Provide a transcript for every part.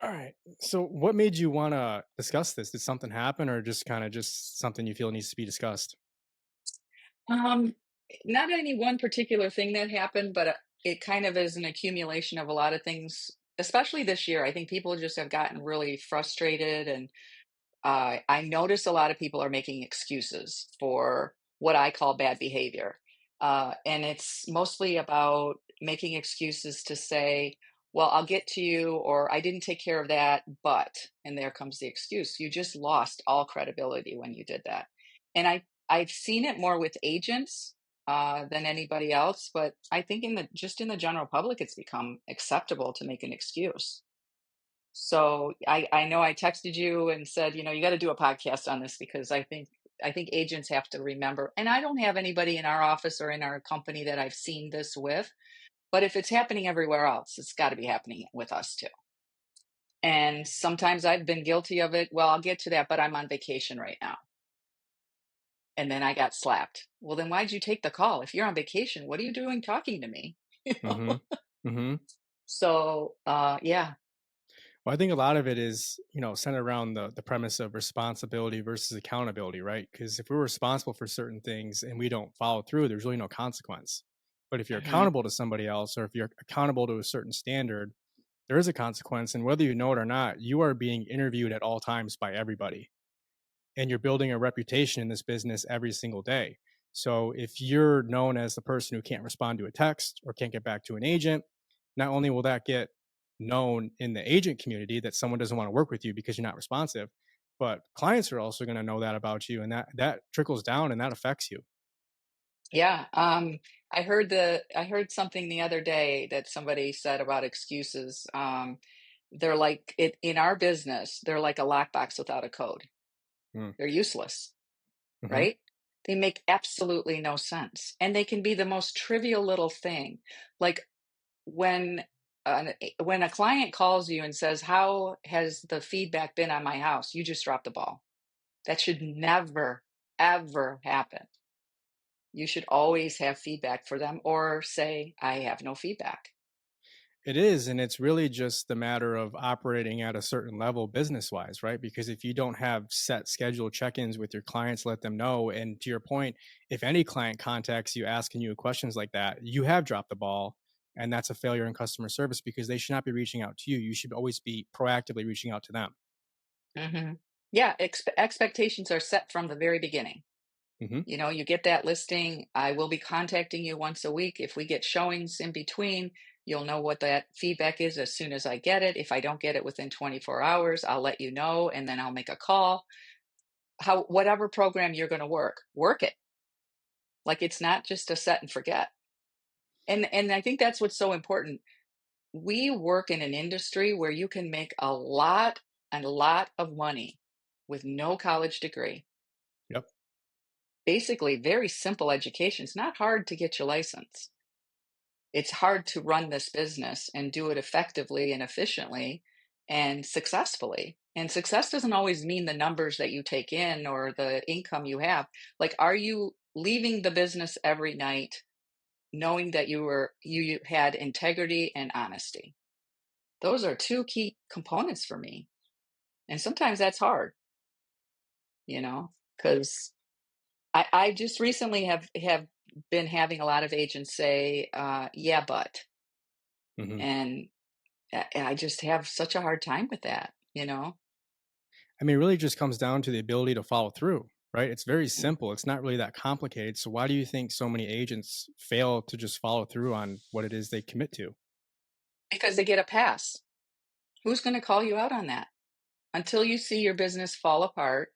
All right. So what made you want to discuss this? Did something happen or just kind of just something you feel needs to be discussed? Um, Not any one particular thing that happened, but it kind of is an accumulation of a lot of things, especially this year. I think people just have gotten really frustrated, and I notice a lot of people are making excuses for what I call bad behavior. And it's mostly about making excuses to say, well, I'll get to you, or I didn't take care of that, but, and there comes the excuse. You just lost all credibility when you did that. And I've seen it more with agents than anybody else, but I think just in the general public, it's become acceptable to make an excuse. So I know I texted you and said, you got to do a podcast on this because I think agents have to remember. And I don't have anybody in our office or in our company that I've seen this with, but if it's happening everywhere else, it's got to be happening with us too. And sometimes I've been guilty of it. Well, I'll get to that, but I'm on vacation right now. And then I got slapped. Well, then why'd you take the call? If you're on vacation, what are you doing talking to me? You know? Mm-hmm. Mm-hmm. So, yeah. Well, I think a lot of it is, centered around the premise of responsibility versus accountability, right? Because if we're responsible for certain things and we don't follow through, there's really no consequence. But if you're Mhm. accountable to somebody else, or if you're accountable to a certain standard, there is a consequence. And whether you know it or not, you are being interviewed at all times by everybody. And you're building a reputation in this business every single day. So if you're known as the person who can't respond to a text or can't get back to an agent, not only will that get known in the agent community that someone doesn't want to work with you because you're not responsive, but clients are also going to know that about you, and that trickles down and that affects you. Yeah, I heard something the other day that somebody said about excuses. They're like it in our business, they're like a lockbox without a code. Mm, They're useless, mhm, right? They make absolutely no sense. And they can be the most trivial little thing. Like when when a client calls you and says, "How has the feedback been on my house?" You just drop the ball. That should never ever happen. You should always have feedback for them or say, I have no feedback. it is, and it's really just the matter of operating at a certain level business-wise, right? Because if you don't have set scheduled check-ins with your clients, let them know, and to your point, if any client contacts you asking you questions like that, you have dropped the ball, and that's a failure in customer service because they should not be reaching out to you. You should always be proactively reaching out to them. Hmm. Yeah, expectations are set from the very beginning. Mhm. You get that listing. I will be contacting you once a week. If we get showings in between, you'll know what that feedback is as soon as I get it. If I don't get it within 24 hours, I'll let you know and then I'll make a call. Whatever program you're going to work it. Like it's not just a set and forget. And I think that's what's so important. We work in an industry where you can make a lot of money with no college degree. Yep. Basically, very simple education. It's not hard to get your license. It's hard to run this business and do it effectively and efficiently and successfully. And success doesn't always mean the numbers that you take in or the income you have. Like, are you leaving the business every night knowing that you had integrity and honesty? Those are two key components for me. And sometimes that's hard, because I just recently have been having a lot of agents say, yeah, but, Mhm. and I just have such a hard time with that. I mean, it really just comes down to the ability to follow through, right? It's very simple. It's not really that complicated. So why do you think so many agents fail to just follow through on what it is they commit to? Because they get a pass. Who's going to call you out on that? Until you see your business fall apart,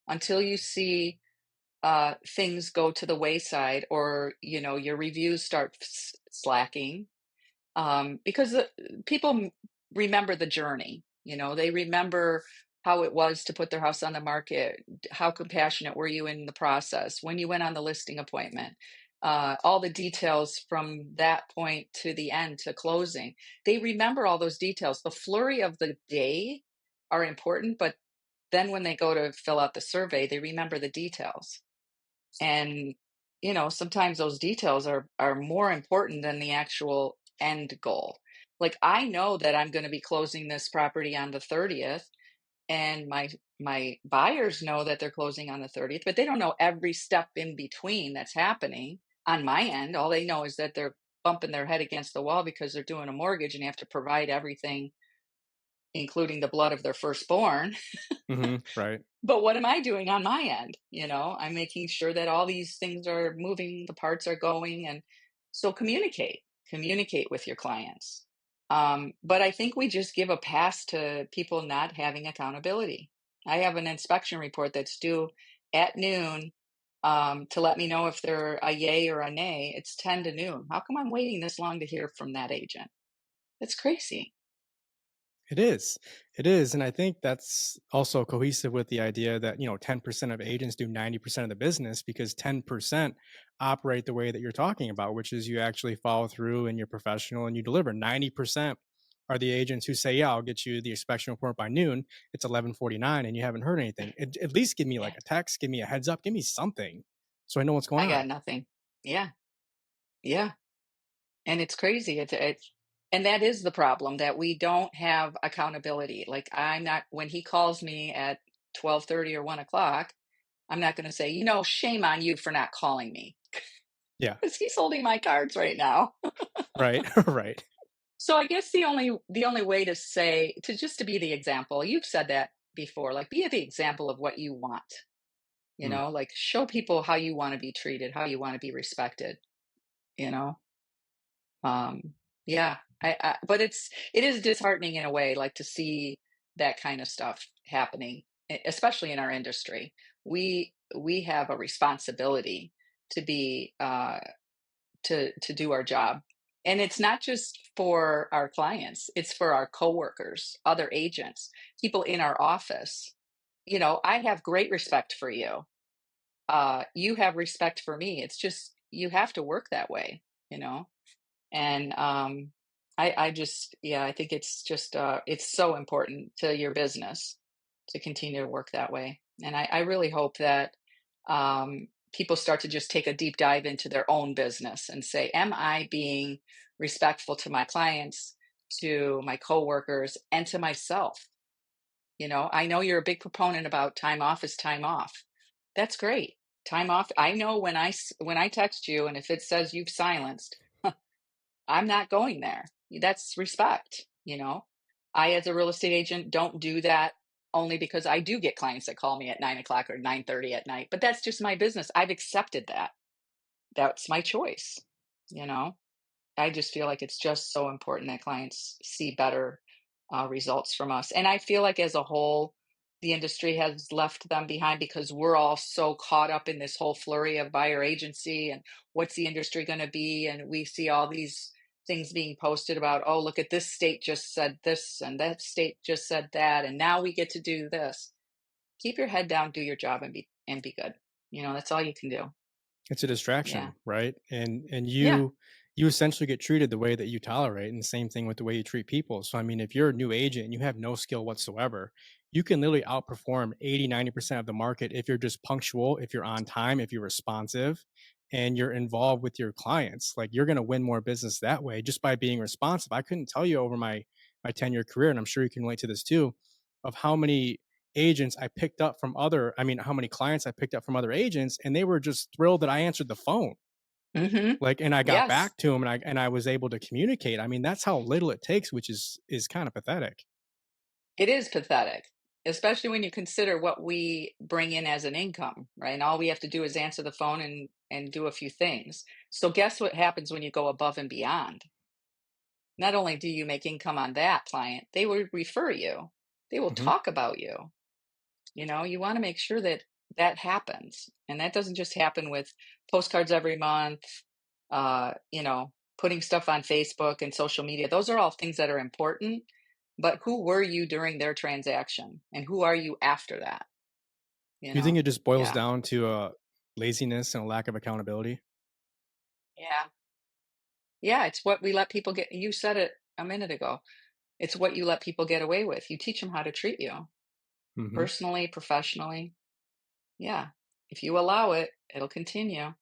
until you see things go to the wayside or, your reviews start slacking, because people remember the journey. They remember how it was to put their house on the market. How compassionate were you in the process when you went on the listing appointment? All the details from that point to the end to closing. They remember all those details. The flurry of the day are important, but then when they go to fill out the survey, they remember the details. And sometimes those details are more important than the actual end goal. Like, I know that I'm gonna be closing this property on the 30th, and my buyers know that they're closing on the 30th, but they don't know every step in between that's happening on my end. All they know is that they're bumping their head against the wall because they're doing a mortgage and they have to provide everything, including the blood of their firstborn. Right. But what am I doing on my end? I'm making sure that all these things are moving, the parts are going. And so communicate with your clients. But I think we just give a pass to people not having accountability. I have an inspection report that's due at noon, to let me know if they're a yay or a nay. It's 10 to noon. How come I'm waiting this long to hear from that agent? That's crazy. It is. It is. And I think that's also cohesive with the idea that, 10% of agents do 90% of the business because 10% operate the way that you're talking about, which is you actually follow through and you're professional and you deliver. 90% are the agents who say, yeah, I'll get you the inspection report by noon. It's 11:49 and you haven't heard anything. At least give me Yeah, like a text, give me a heads up, give me something so I know what's going I got on. nothing. Yeah, yeah. And it's crazy. And that is the problem, that we don't have accountability. Like, I'm not, when he calls me at 12:30 or 1 o'clock, I'm not going to say, shame on you for not calling me, Yeah. because he's holding my cards right now. Right. right. So I guess the only way to say, to be the example, you've said that before, like, be the example of what you want, Mm. like, show people how you want to be treated, how you want to be respected, you know? Um, yeah, but it is disheartening in a way, like, to see that kind of stuff happening, especially in our industry. We have a responsibility to be to do our job, and it's not just for our clients; it's for our coworkers, other agents, people in our office. I have great respect for you. You have respect for me. It's just you have to work that way. You know and I just, yeah, I think it's so important to your business to continue to work that way. And I really hope that people start to just take a deep dive into their own business and say, am I being respectful to my clients, to my coworkers, and to myself? I know you're a big proponent about time off is time off. That's great. Time off. I know when I text you, and if it says you've silenced, I'm not going there. That's respect. I, as a real estate agent, don't do that, only because I do get clients that call me at 9 o'clock or 9:30 at night. But that's just my business. I've accepted that. That's my choice. You know, I just feel like it's just so important that clients see better results from us. And I feel like, as a whole, the industry has left them behind because we're all so caught up in this whole flurry of buyer agency and what's the industry going to be. And we see all these things being posted about, oh, look at this state just said this and that state just said that. And now we get to do this. Keep your head down, do your job, and be good. That's all you can do. It's a Yeah. distraction, right? And Yeah. you essentially get treated the way that you tolerate, and the same thing with the way you treat people. So I mean, if you're a new agent and you have no skill whatsoever, you can literally outperform 80-90% of the market if you're just punctual, if you're on time, if you're responsive, and you're involved with your clients. Like, you're going to win more business that way just by being responsive. I couldn't tell you over my 10-year career, and I'm sure you can relate to this too, of how many agents I picked up from other I mean, how many clients I picked up from other agents, and they were just thrilled that I answered the phone. Hmm. Like, and I got Yes. back to them, and I was able to communicate. I mean, that's how little it takes, which is kind of pathetic. It is pathetic, especially when you consider what we bring in as an income, right? And all we have to do is answer the phone and do a few things. So guess what happens when you go above and beyond? Not only do you make income on that client, they will refer you. They will Mhm. talk about you. You want to make sure that that happens. And that doesn't just happen with postcards every month, putting stuff on Facebook and social media. Those are all things that are important. But who were you during their transaction? And who are you after that? You Do you think know? it just boils Yeah. down to, laziness and a lack of accountability? Yeah. Yeah. It's what we let people get. You said it a minute ago. It's what you let people get away with. You teach them how to treat you Mhm. personally, professionally. Yeah. If you allow it, it'll continue.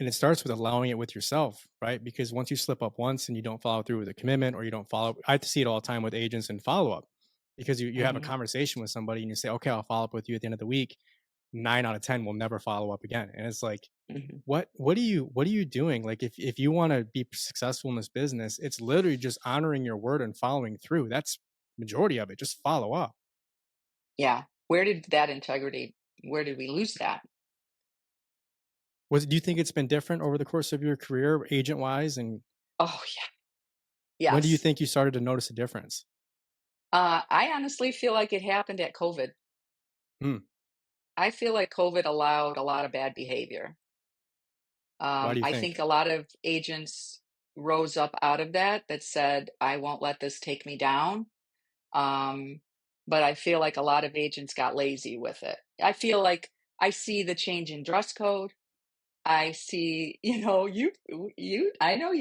And it starts with allowing it with yourself, right? Because once you slip up once and you don't follow through with a commitment, or you don't follow, I see it all the time with agents and follow up, because you have a Hmm. conversation with somebody and you say, okay, I'll follow up with you at the end of the week. 9 out of 10 will never follow up again. And it's like, Hmm. what are you doing? Like, if you want to be successful in this business, it's literally just honoring your word and following through. That's majority of it. Just follow up. Yeah. Where did that integrity, where did we lose that? Do you think it's been different over the course of your career, agent wise? And Oh, yeah. when do you Yes. think you started to notice a difference? I honestly feel like it happened at COVID. Hmm. I feel like COVID allowed a lot of bad behavior. Why do you I think? think a lot of agents rose up out of that said, I won't let this take me down. Um, but I feel like a lot of agents got lazy with it. I feel like I see the change in dress code. I see, I know you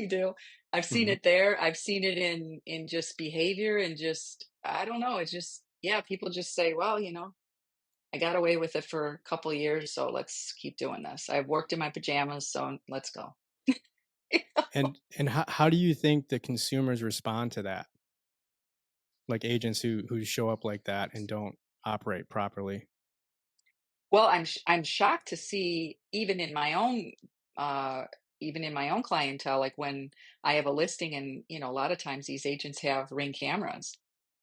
do. I've seen Mhm. it there. I've seen it in just behavior and just, I don't know. It's just, yeah, people just say, well, I got away with it for a couple of years, so let's keep doing this. I've worked in my pajamas, so let's go. And how do you think the consumers respond to that? Like agents who show up like that and don't operate properly? Well, I'm shocked to see uh, even in my own clientele, like when I have a listing, and a lot of times these agents have Ring cameras,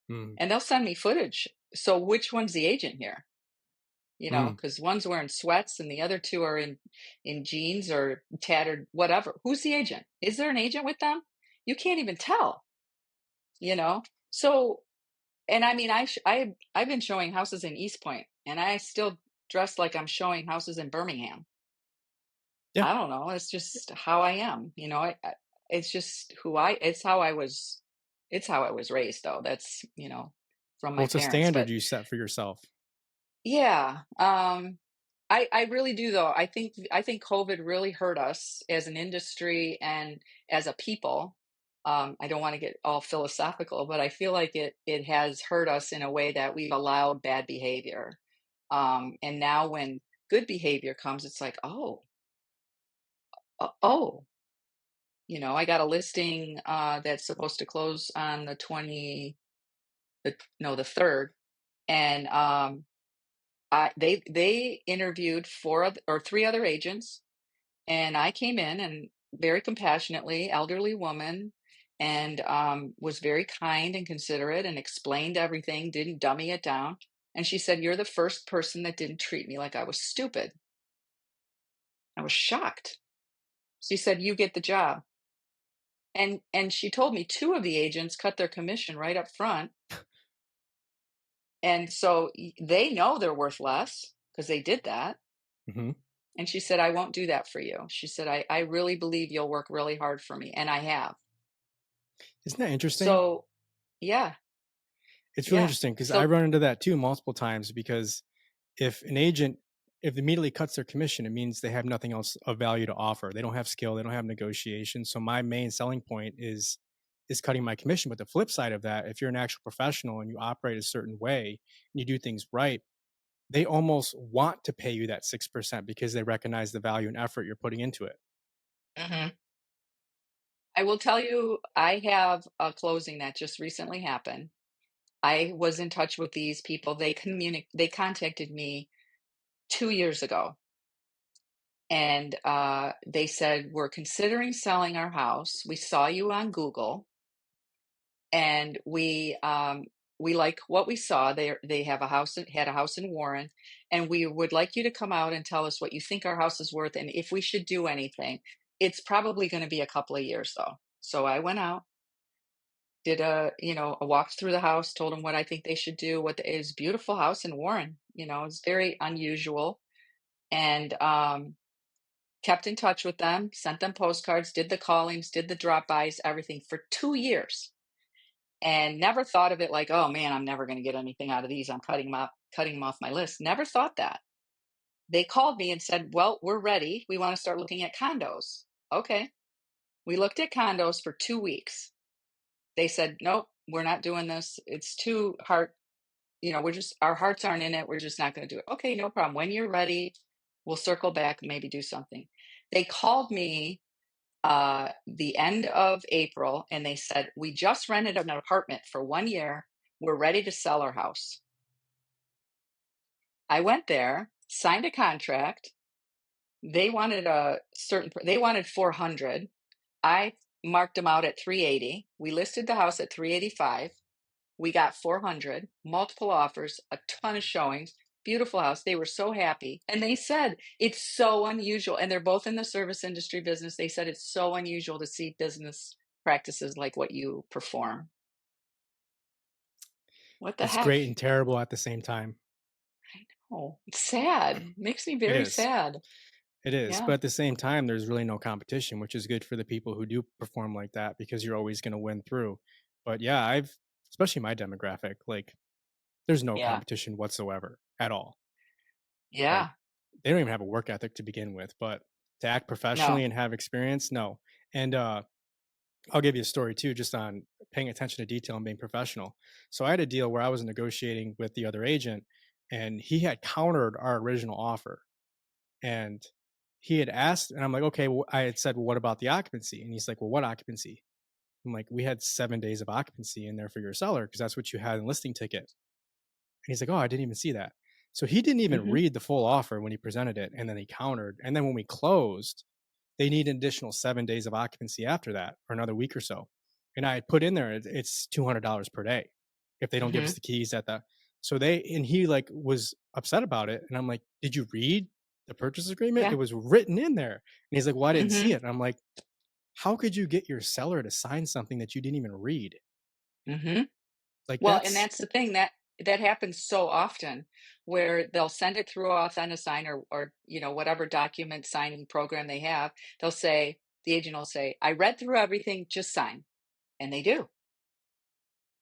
Mm, and they'll send me footage. So which one's the agent here? mm. Because one's wearing sweats and the other two are in jeans or tattered whatever. Who's the agent? Is there an agent with them? You can't even tell. You know. So, and I mean, I've been showing houses in East Point, and I still dress like I'm showing houses in Birmingham. Yeah. I don't know. It's just how I am. It's just who I. It's how I was raised, though. That's from Well, my it's a parents. standard But you set for yourself. yeah, I really do though. I think COVID really hurt us as an industry and as a people. I don't want to get all philosophical, but I feel like it has hurt us in a way that we've allowed bad behavior. And now when good behavior comes, it's like, oh, I got a listing that's supposed to close on the 20, no, the 3rd, and they interviewed or three other agents. And I came in and very compassionately, elderly woman, and was very kind and considerate and explained everything, didn't dummy it down. And she said, "You're the first person that didn't treat me like I was stupid." I was shocked. She said, "You get the job." And she told me two of the agents cut their commission right up front. And so they know they're worth less because they did that. Mhm. And she said, "I won't do that for you." She said, I really believe you'll work really hard for me. And I have. Isn't that interesting? So, yeah, It's really yeah. interesting because I So, run into that too multiple times, because if an agent if immediately cuts their commission, it means they have nothing else of value to offer. They don't have skill, they don't have negotiation. So my main selling point is cutting my commission. But the flip side of that, if you're an actual professional and you operate a certain way and you do things right, they almost want to pay you that 6% because they recognize the value and effort you're putting into it. mhm. I will tell you, I have a closing that just recently happened. I was in touch with these people. They contacted me 2 years ago, and they said, "We're considering selling our house. We saw you on Google, and we like what we saw. They have a house had a house in Warren, and we would like you to come out and tell us what you think our house is worth and if we should do anything. It's probably going to be a couple of years though." So I went out, did a walk through the house, told them what I think they should do. What is beautiful house in Warren. It's very unusual, and kept in touch with them, sent them postcards, did the callings, did the drop bys, everything for 2 years, and never thought of it like, oh man, I'm never going to get anything out of these. I'm cutting them off my list. Never thought that. They called me and said, well, we're ready. We want to start looking at condos. Okay. We looked at condos for 2 weeks. They said, nope, we're not doing this. It's too hard. Our hearts aren't in it. We're just not going to do it. Okay, no problem. When you're ready, we'll circle back and maybe do something. They called me the end of April and they said, "We just rented an apartment for 1 year. We're ready to sell our house." I went there, signed a contract. They wanted 400. I marked them out at 380. We listed the house at 385. We got 400, multiple offers, a ton of showings, beautiful house. They were so happy. And they said it's so unusual. And they're both in the service industry business. They said it's so unusual to see business practices like what you perform. What the It's heck? great and terrible at the same time. Oh, it's sad. Makes me It very is. sad. It is. But Yeah. at the same time, there's really no competition, which is good for the people who do perform like that because you're always going to win through. But yeah, especially my demographic, like, there's no Yeah. competition whatsoever at all. Like, Yeah. they don't even have a work ethic to begin with, but to act professionally No. and have experience, no. And I'll give you a story too, just on paying attention to detail and being professional. So I had a deal where I was negotiating with the other agent, and he had countered our original offer. And he had asked, and I'm like, okay, well, I had said, well, what about the occupancy? And he's like, well, what occupancy? I'm like, we had 7 days of occupancy in there for your seller because that's what you had in the listing ticket. And he's like, oh, I didn't even see that. So he didn't even Hmm. read the full offer when he presented it. And then he countered. And then when we closed, they need an additional 7 days of occupancy after that, or another week or so. And I put in there, it's $200 per day if they don't give us Hmm. the keys at the. So and he like was upset about it. And I'm like, did you read the purchase agreement? It Yeah. was written in there. And he's like, well, I didn't see Hmm. it. And I'm like, how could you get your seller to sign something that you didn't even read? Hmm. Like, Well, and that's that's the thing that happens so often where they'll send it through Authentisign or whatever document signing program they have. They'll say the agent will say, "I read through everything, just sign." And they do.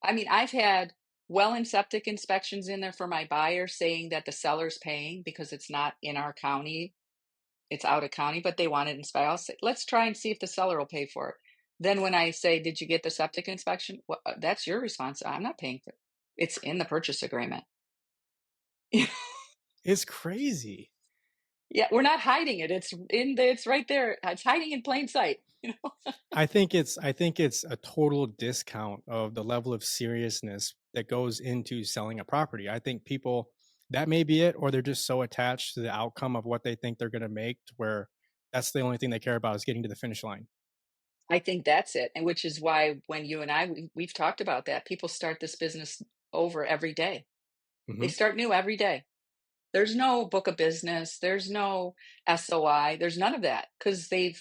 I mean, I've had well and septic inspections in there for my buyer saying that the seller's paying because it's not in our county, it's out of county, but they want it inspected. I'll say, let's try and see if the seller will pay for it. Then when I say, "Did you get the septic inspection?" Well, that's your response. I'm not paying for it. It's in the purchase agreement. it's crazy. Yeah, we're not hiding it. It's right there. It's hiding in plain sight. I think it's a total discount of the level of seriousness that goes into selling a property. I think people, that may be it, or they're just so attached to the outcome of what they think they're going to make, to where that's the only thing they care about is getting to the finish line. I think that's it. And which is why when you and we've talked about that, people start this business over every day. They Hmm. start new every day. There's no book of business. There's no SOI. There's none of that because they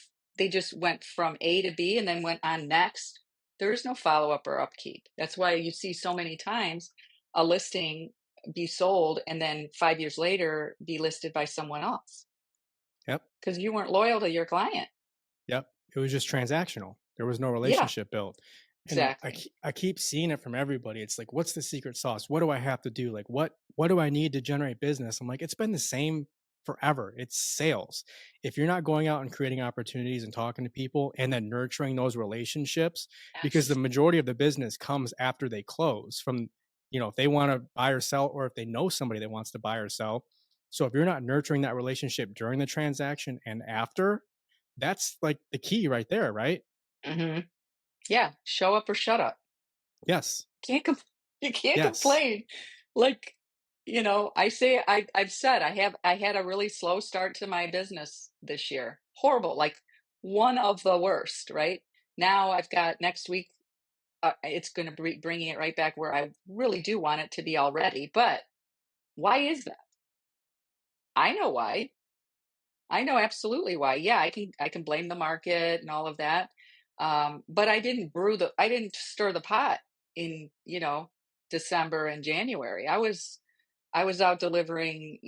just went from A to B and then went on next. There is no follow up or upkeep. That's why you see so many times a listing be sold and then 5 years later be listed by someone else Yep. because you weren't loyal to your client. Yep. It was just transactional. There was no Yeah, relationship built. And exactly. I keep seeing it from everybody. It's like, what's the secret sauce? What do I have to do? Like, what do I need to generate business? I'm like, it's been the same forever. It's sales. If you're not going out and creating opportunities and talking to people and then nurturing those relationships, because the Yes. majority of the business comes after they close from, if they want to buy or sell, or if they know somebody that wants to buy or sell. So if you're not nurturing that relationship during the transaction and after, that's like the key right there, right? Hmm. Yeah, show up or shut up. Yes. Can't com- you can't Yes. complain. Like, I've said I had a really slow start to my business this year. Horrible, like one of the worst, right? Now I've got next week it's going to be bringing it right back where I really do want it to be already. But why is that? I know why. I know absolutely why. Yeah, I can blame the market and all of that. But I didn't stir the pot in, December and January. I was out delivering,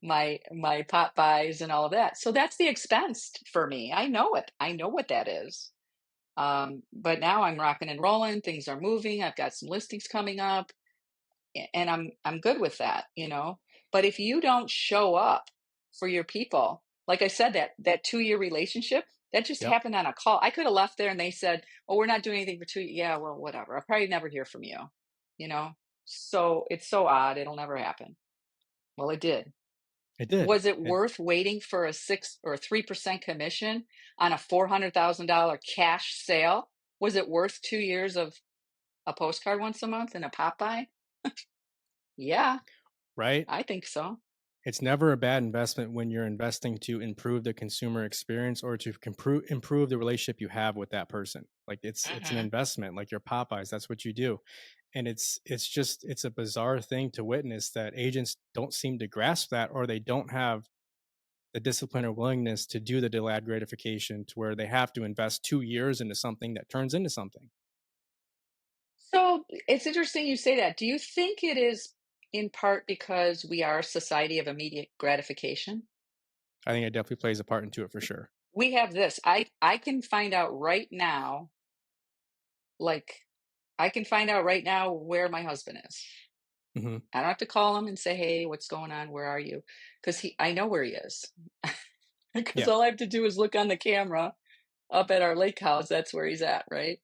my pot buys and all of that. So that's the expense for me. I know it. I know what that is. But now I'm rocking and rolling. Things are moving. I've got some listings coming up and I'm good with that. But if you don't show up for your people, like I said, that 2 year relationship, that just Yep. happened on a call. I could have left there and they said, "Oh, we're not doing anything for 2 years." Yeah, well, whatever. I'll probably never hear from you. You know? So it's so odd, it'll never happen. Well, it did. It did. Was it worth waiting for a 6 or 3% commission on a $400,000 cash sale? Was it worth 2 years of a postcard once a month and a pop by? Yeah, right? I think so. It's never a bad investment when you're investing to improve the consumer experience or to improve the relationship you have with that person. Like it's an Mhm. investment, like your Popeyes. That's what you do, and it's a bizarre thing to witness that agents don't seem to grasp that, or they don't have the discipline or willingness to do the delayed gratification to where they have to invest 2 years into something that turns into something. So, it's interesting you say that. Do you think it is in part because we are a society of immediate gratification? I think it definitely plays a part into it for sure. We have this. I can find out right now, like, I can find out right now where my husband is. Hmm. I don't have to call him and say, "Hey, what's going on? Where are you?" Because I know where he is. Because Yeah, all I have to do is look on the camera up at our lake house. That's where he's at, right?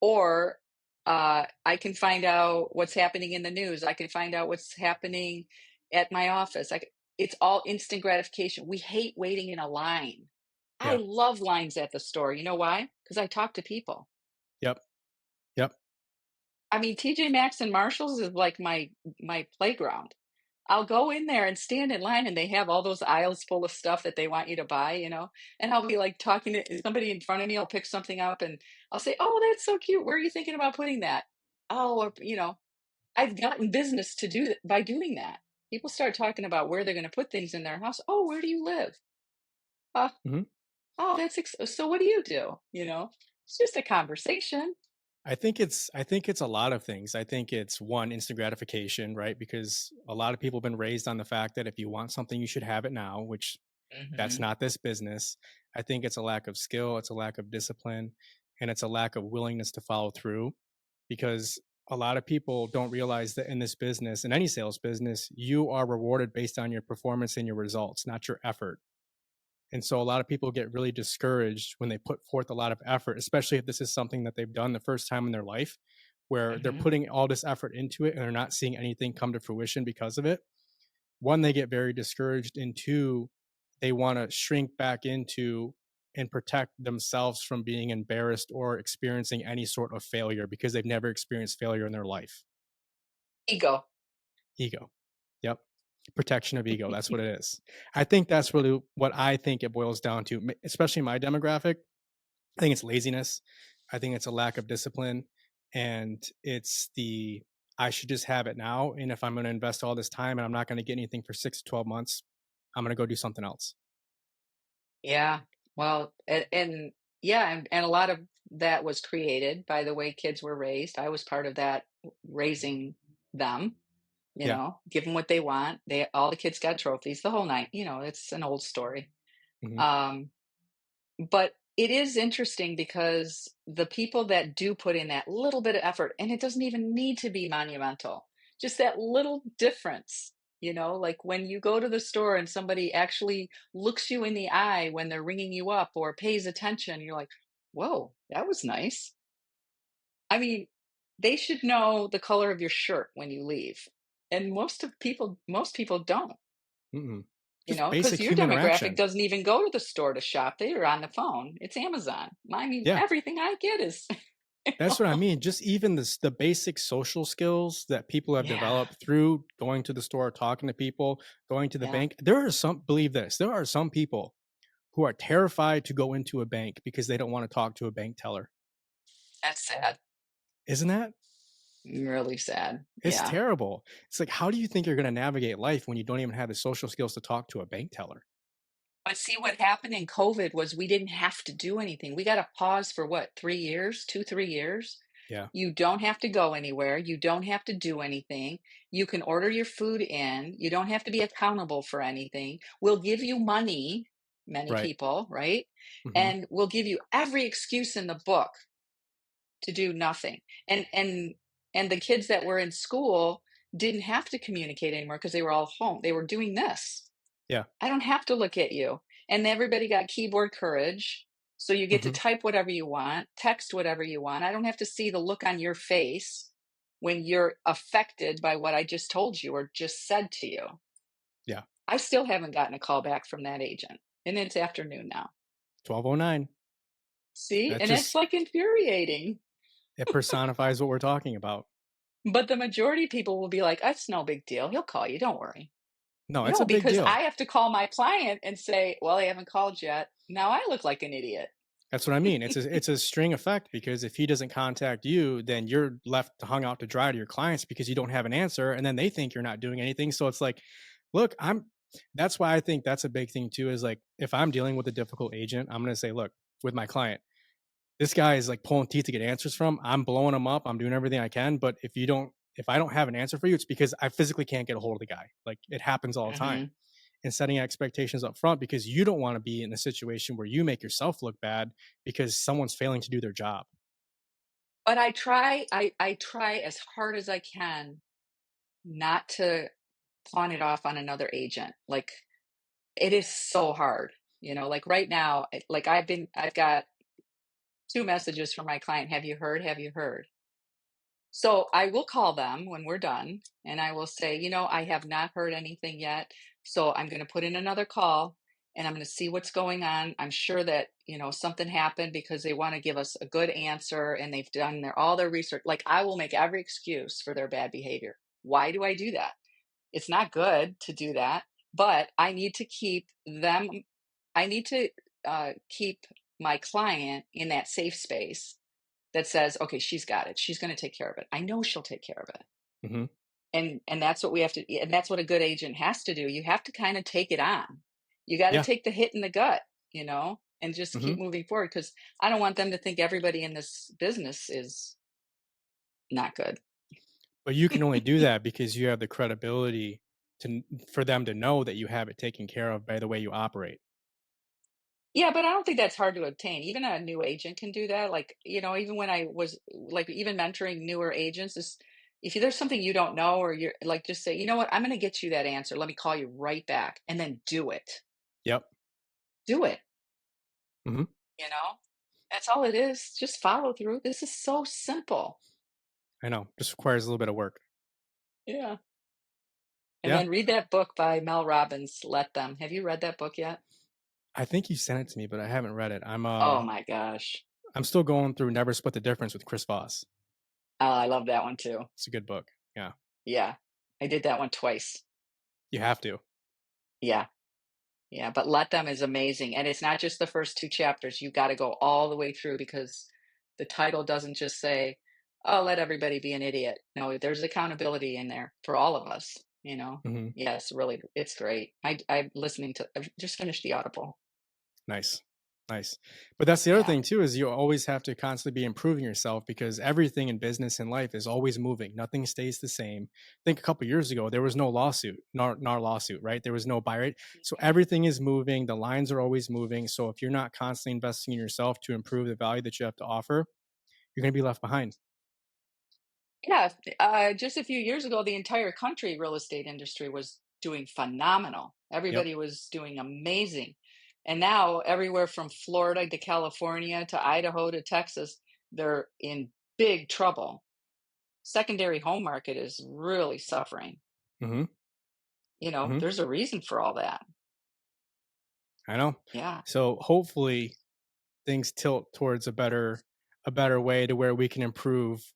Or I can find out what's happening in the news. I can find out what's happening at my office. It's all instant gratification. We hate waiting in a line. I yeah, love lines at the store. You know why? Because I talk to people. yep, yep, I mean, TJ Maxx and Marshalls is like my playground. I'll go in there and stand in line and they have all those aisles full of stuff that they want you to buy, and I'll be like talking to somebody in front of me. I'll pick something up and I'll say, "Oh, that's so cute. Where are you thinking about putting that?" Oh, or, I've gotten business to do that by doing that. People start talking about where they're going to put things in their house. Oh, where do you live? Uh, hmm. oh, so what do you do? It's just a conversation. I think it's a lot of things. I think it's one, instant gratification, right? Because a lot of people have been raised on the fact that if you want something, you should have it now, which that's Hmm. not this business. I think it's a lack of skill, it's a lack of discipline, and it's a lack of willingness to follow through because a lot of people don't realize that in this business, in any sales business, you are rewarded based on your performance and your results, not your effort. And so a lot of people get really discouraged when they put forth a lot of effort, especially if this is something that they've done the first time in their life, where they're Hmm. putting all this effort into it and they're not seeing anything come to fruition because of it. One, they get very discouraged, and two, they want to shrink back into and protect themselves from being embarrassed or experiencing any sort of failure because they've never experienced failure in their life. Ego. Ego. Yep. Protection of ego. That's what it is. I think that's really what I think it boils down to, especially my demographic. I think it's laziness. I think it's a lack of discipline. And it's the I should just have it now. And if I'm going to invest all this time and I'm not going to get anything for 6 to 12 months, I'm going to go do something else. Yeah. Well, and yeah, and a lot of that was created by the way kids were raised. I was part of that, raising them, Yeah. give them what they want. All the kids got trophies, the whole night. It's an old story. Hmm. Um, but it is interesting because the people that do put in that little bit of effort, and it doesn't even need to be monumental, just that little difference, like when you go to the store and somebody actually looks you in the eye when they're ringing you up or pays attention, you're like, whoa, that was nice. I mean, they should know the color of your shirt when you leave. And most people don't. Mm-mm. Just Because basic your human demographic interaction. doesn't even go to the store to shop. They are on the phone. It's Amazon. I mean, Yeah. everything I get is, you That's what I know? mean. Just even the basic social skills that people have Yeah, developed through going to the store, talking to people, going to the yeah, bank. There are some, believe this, there are some people who are terrified to go into a bank because they don't want to talk to a bank teller. that's sad. Isn't that? Really sad. It's Yeah. terrible. It's like, how do you think you're going to navigate life when you don't even have the social skills to talk to a bank teller? But see, what happened in COVID was we didn't have to do anything. We got a pause for what, 3 years, 2, 3 years? Yeah. You don't have to go anywhere. You don't have to do anything. You can order your food in. You don't have to be accountable for anything. We'll give you money, many Right. people, right? Hmm. And we'll give you every excuse in the book to do nothing. And the kids that were in school didn't have to communicate anymore because they were all home. They were doing this. Yeah. I don't have to look at you. And everybody got keyboard courage. So you get to Hmm. type whatever you want, text whatever you want. I don't have to see the look on your face when you're affected by what I just told you or just said to you. Yeah. I still haven't gotten a call back from that agent, and it's afternoon now. 1209. See? That And it's, just like, infuriating. it personifies what we're talking about. But the majority of people will be like, "It's no big deal. He'll call you. Don't worry." No, it's No, a big because deal. I have to call my client and say, "Well, they haven't called yet." Now I look like an idiot. That's what I mean. It's a string effect because if he doesn't contact you, then you're left hung out to dry to your clients because you don't have an answer, and then they think you're not doing anything. So it's like, look, I'm. That's why I think that's a big thing too. Is like if I'm dealing with a difficult agent, I'm gonna say, look, with my client, this guy is like pulling teeth to get answers from. I'm blowing him up. I'm doing everything I can. But if I don't have an answer for you, it's because I physically can't get a hold of the guy. Like it happens all the time. Mhm. And setting expectations up front because you don't want to be in a situation where you make yourself look bad because someone's failing to do their job. But I try as hard as I can not to pawn it off on another agent. Like, it is so hard, like, right now, like, I've got 2 messages from my client, "Have you heard? Have you heard?" So I will call them when we're done and I will say, I have not heard anything yet. So I'm going to put in another call and I'm going to see what's going on. I'm sure that, something happened because they want to give us a good answer and they've done all their research. Like, I will make every excuse for their bad behavior. Why do I do that? It's not good to do that, but I need to keep them, I need to keep my client in that safe space that says, "Okay, she's got it. She's gonna take care of it. I know she'll take care of it." Hmm. And that's what we have to, and that's what a good agent has to do. You have to kinda take it on. You gotta Yeah. take the hit in the gut, and just keep Hmm. moving forward. Because I don't want them to think everybody in this business is not good. But you can only do that because you have the credibility for them to know that you have it taken care of by the way you operate. Yeah, but I don't think that's hard to obtain. Even a new agent can do that. Like, even when I was like even mentoring newer agents, is if there's something you don't know or you're like, just say, you know what, I'm going to get you that answer. Let me call you right back, and then do it. Yep. Do it. Hmm. You know, that's all it is. Just follow through. This is so simple. I know. Just requires a little bit of work. Yeah. And Yeah. then read that book by Mel Robbins, Let Them. Have you read that book yet? I think you sent it to me, but I haven't read it. Oh my gosh. I'm still going through Never Split the Difference with Chris Voss. Oh, I love that one too. It's a good book. Yeah. Yeah. I did that one twice. You have to. Yeah. Yeah, but Let Them is amazing, and it's not just the first 2 chapters, you gotta go all the way through because the title doesn't just say, "Oh, let everybody be an idiot." No, there's accountability in there for all of us, you know? Hmm. Yes, really, it's great. I'm listening to I've just finished the Audible. Nice. Nice. But that's the other Yeah. thing too is you always have to constantly be improving yourself because everything in business and life is always moving. Nothing stays the same. I think a couple years ago there was no lawsuit, nor lawsuit, right? There was no buy rate. So Mhm. everything is moving. The lines are always moving. So if you're not constantly investing in yourself to improve the value that you have to offer, you're going to be left behind. Yeah, just a few years ago, the entire country real estate industry was doing phenomenal. Yep. Everybody was doing amazing. And now everywhere from Florida to California to Idaho to Texas, they're in big trouble. Secondary home market is really suffering. Hmm. Hmm. There's a reason for all that. I know. Yeah. So hopefully things tilt towards a better way to where we can improve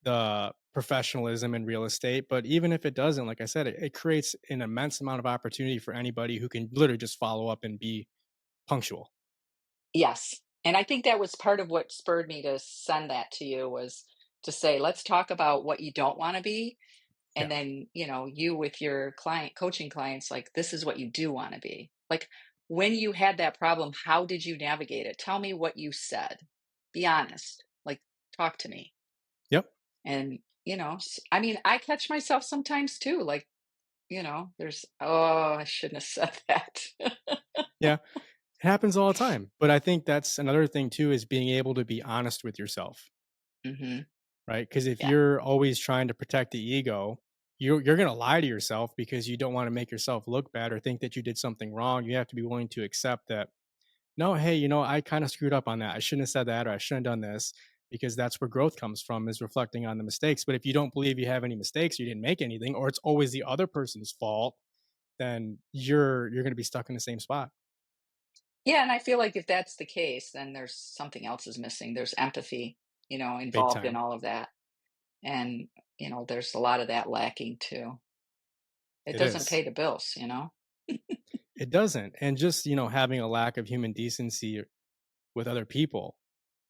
the professionalism in real estate. But even if it doesn't, like I said, it creates an immense amount of opportunity for anybody who can literally just follow up and be punctual. Yes. And I think that was part of what spurred me to send that to you was to say, let's talk about what you don't want to be. And Yeah. then, you with your client coaching clients, like, this is what you do want to be. Like, when you had that problem, how did you navigate it? Tell me what you said. Be honest. Like, talk to me. Yep. And, I mean, I catch myself sometimes too. Like, oh, I shouldn't have said that. Yeah. It happens all the time. But I think that's another thing too is being able to be honest with yourself. Hmm. Right? Because if Yeah. you're always trying to protect the ego, you're gonna lie to yourself because you don't want to make yourself look bad or think that you did something wrong. You have to be willing to accept that no, hey, I kind of screwed up on that. I shouldn't have said that or I shouldn't have done this because that's where growth comes from is reflecting on the mistakes. But if you don't believe you have any mistakes, you didn't make anything, or it's always the other person's fault, then you're going to be stuck in the same spot. Yeah, and I feel like if that's the case, then there's something else is missing. There's empathy, Big involved in time. all of that. And, there's a lot of that lacking too. It It doesn't is. pay the bills. It doesn't. And just, having a lack of human decency with other people,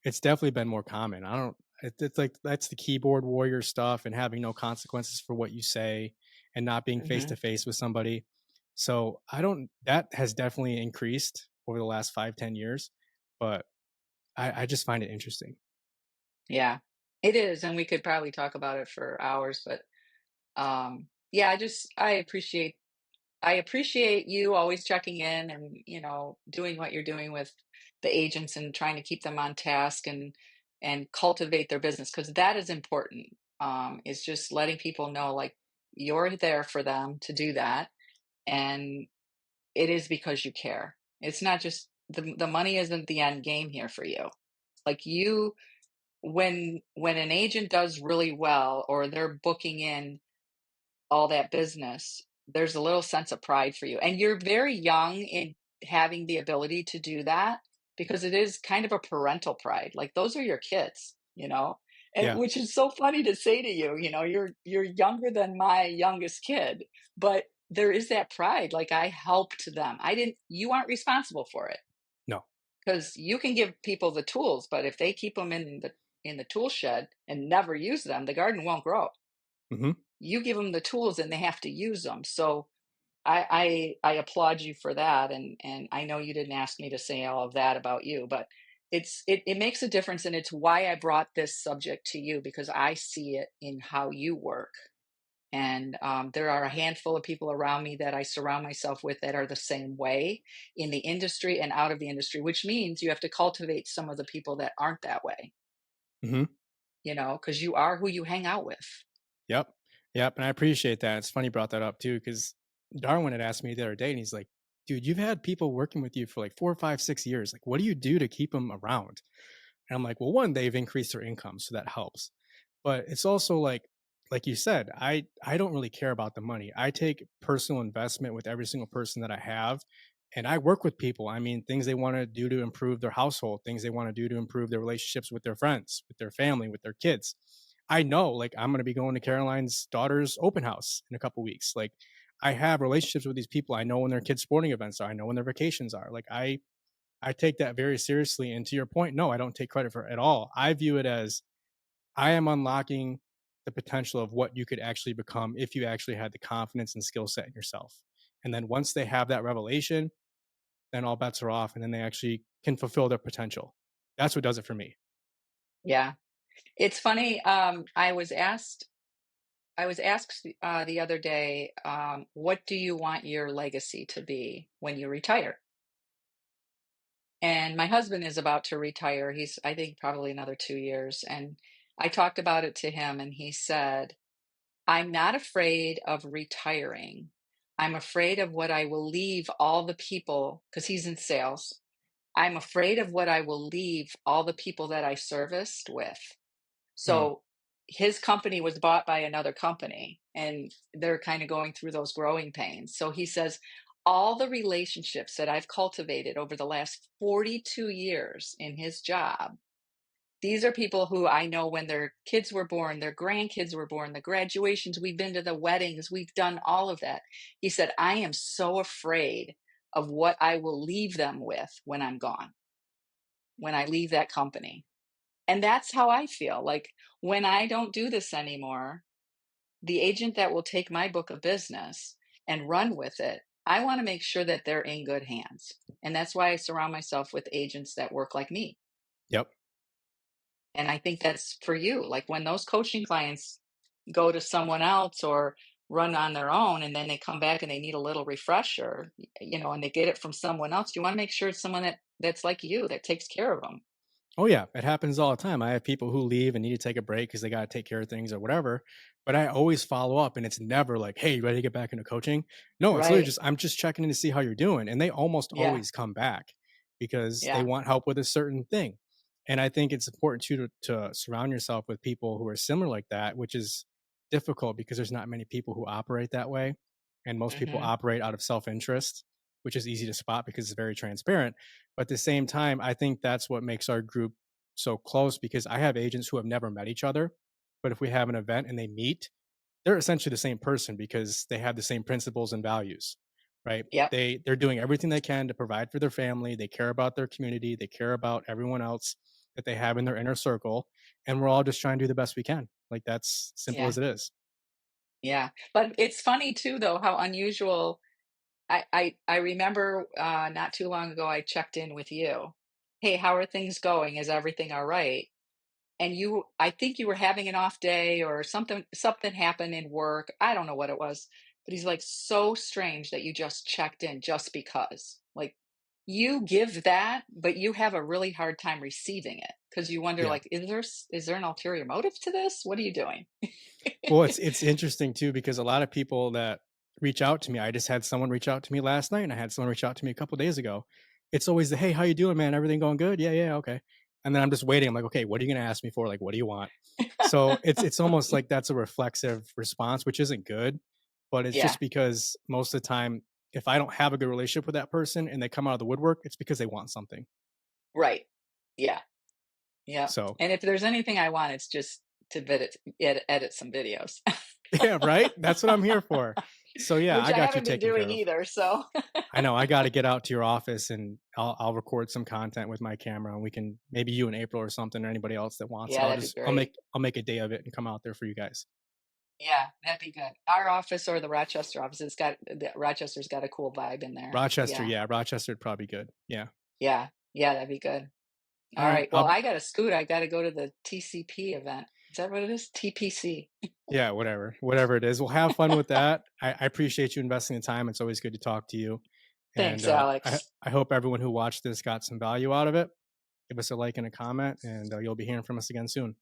it's definitely been more common. I don't it's like that's the keyboard warrior stuff and having no consequences for what you say and not being face Hmm. to face with somebody. So I don't that has definitely increased over the last 5, 10 years, but I just find it interesting. Yeah, it is. And we could probably talk about it for hours, but yeah, I appreciate you always checking in and, doing what you're doing with the agents and trying to keep them on task and cultivate their business because that is important. Is just letting people know like you're there for them to do that. And it is because you care. It's not just the money isn't the end game here for you. Like you when an agent does really well or they're booking in all that business, there's a little sense of pride for you. And you're very young in having the ability to do that because it is kind of a parental pride. Like those are your kids. And Yeah. which is so funny to say to you, you're younger than my youngest kid, but there is that pride. Like I helped them. I didn't you aren't responsible for it No. because you can give people the tools, but if they keep them in the tool shed and never use them, the garden won't grow. Mhm. You give them the tools and they have to use them. So I applaud you for that. And I know you didn't ask me to say all of that about you, but it makes a difference. And it's why I brought this subject to you because I see it in how you work. And there are a handful of people around me that I surround myself with that are the same way in the industry and out of the industry, which means you have to cultivate some of the people that aren't that way, Mhm. because you are who you hang out with. Yep. Yep, and I appreciate that. It's funny you brought that up too, because Darwin had asked me the other day, and he's like, "Dude, you've had people working with you for like 4, 5, 6 years. Like, what do you do to keep them around?" And I'm like, "Well, one, they've increased their income, so that helps. But it's also like you said, I don't really care about the money. I take personal investment with every single person that I have, and I work with people. I mean, things they want to do to improve their household, things they want to do to improve their relationships with their friends, with their family, with their kids. I know, like, I'm going to be going to Caroline's daughter's open house in a couple weeks. Like, I have relationships with these people. I know when their kids' sporting events are. I know when their vacations are. Like, I take that very seriously. And to your point, no, I don't take credit for it at all. I view it as I am unlocking the potential of what you could actually become if you actually had the confidence and skill set in yourself. And then once they have that revelation, then all bets are off and then they actually can fulfill their potential. That's what does it for me. Yeah. It's funny. I was asked the other day, what do you want your legacy to be when you retire? And my husband is about to retire. He's, I think, probably another 2 years. And I talked about it to him, and he said, I'm not afraid of retiring. I'm afraid of what I will leave all the people, because he's in sales. I'm afraid of what I will leave all the people that I serviced with. Mm, So his company was bought by another company and they're kind of going through those growing pains. So he says, all the relationships that I've cultivated over the last 42 years in his job, these are people who I know when their kids were born, their grandkids were born, the graduations, we've been to the weddings, we've done all of that. He said, I am so afraid of what I will leave them with when I'm gone, when I leave that company. And that's how I feel. Like when I don't do this anymore, the agent that will take my book of business and run with it, I want to make sure that they're in good hands. And that's why I surround myself with agents that work like me. yep. And I think that's for you. Like when those coaching clients go to someone else or run on their own and then they come back and they need a little refresher, and they get it from someone else, you want to make sure it's someone that's like you that takes care of them. Oh yeah, it happens all the time. I have people who leave and need to take a break because they got to take care of things or whatever. But I always follow up, and it's never like, "Hey, you ready to get back into coaching?" No, it's literally Right. just I'm just checking in to see how you're doing, and they almost Yeah. always come back because they Yeah. want help with a certain thing. And I think it's important too to surround yourself with people who are similar like that, which is difficult because there's not many people who operate that way. and most people Mhm. operate out of self-interest, which is easy to spot because it's very transparent. But at the same time, I think that's what makes our group so close because I have agents who have never met each other, but if we have an event and they meet, they're essentially the same person because they have the same principles and values, right? Yep. They're doing everything they can to provide for their family. They care about their community. They care about everyone else that they have in their inner circle, and we're all just trying to do the best we can. Like that's simple Yeah. as it is. Yeah. But it's funny too, though, how unusual. I remember not too long ago I checked in with you. Hey, how are things going? Is everything all right? And I think you were having an off day or something happened in work. I don't know what it was. But he's like, so strange that you just checked in just because. Like you give that, but you have a really hard time receiving it because you wonder, Yeah. like, is there an ulterior motive to this? What are you doing? Well, it's interesting too because a lot of people that reach out to me, I just had someone reach out to me last night, and I had someone reach out to me a couple days ago. It's always the hey, how you doing, man? Everything going good? Yeah, yeah, okay. And then I'm just waiting. I'm like, okay, what are you gonna ask me for? Like, what do you want? So it's almost like that's a reflexive response, which isn't good, but it's Yeah. just because most of the time, if I don't have a good relationship with that person and they come out of the woodwork, it's because they want something. Right. Yeah. Yeah. So And if there's anything I want, it's just to edit some videos. yeah, right. That's what I'm here for. So yeah, Which I I got you haven't been taken care doing of. either, so I know I got to get out to your office and I'll record some content with my camera and we can maybe you and April or something or anybody else that wants it. yeah, that'd be great. I'll make a day of it and come out there for you guys. Yeah, that'd be good. Our office or the Rochester office, Rochester's got a cool vibe in there. Rochester, Yeah. yeah, Rochester would probably good. Yeah. Yeah. Yeah, that'd be good. All All right. right. Well, I gotta scoot. I gotta go to the TCP event. Is that what it is? TPC. Yeah, whatever it is. We'll have fun with that. I appreciate you investing the time. It's always good to talk to you. And Thanks, Alex. I hope everyone who watched this got some value out of it. Give us a like and a comment, and you'll be hearing from us again soon.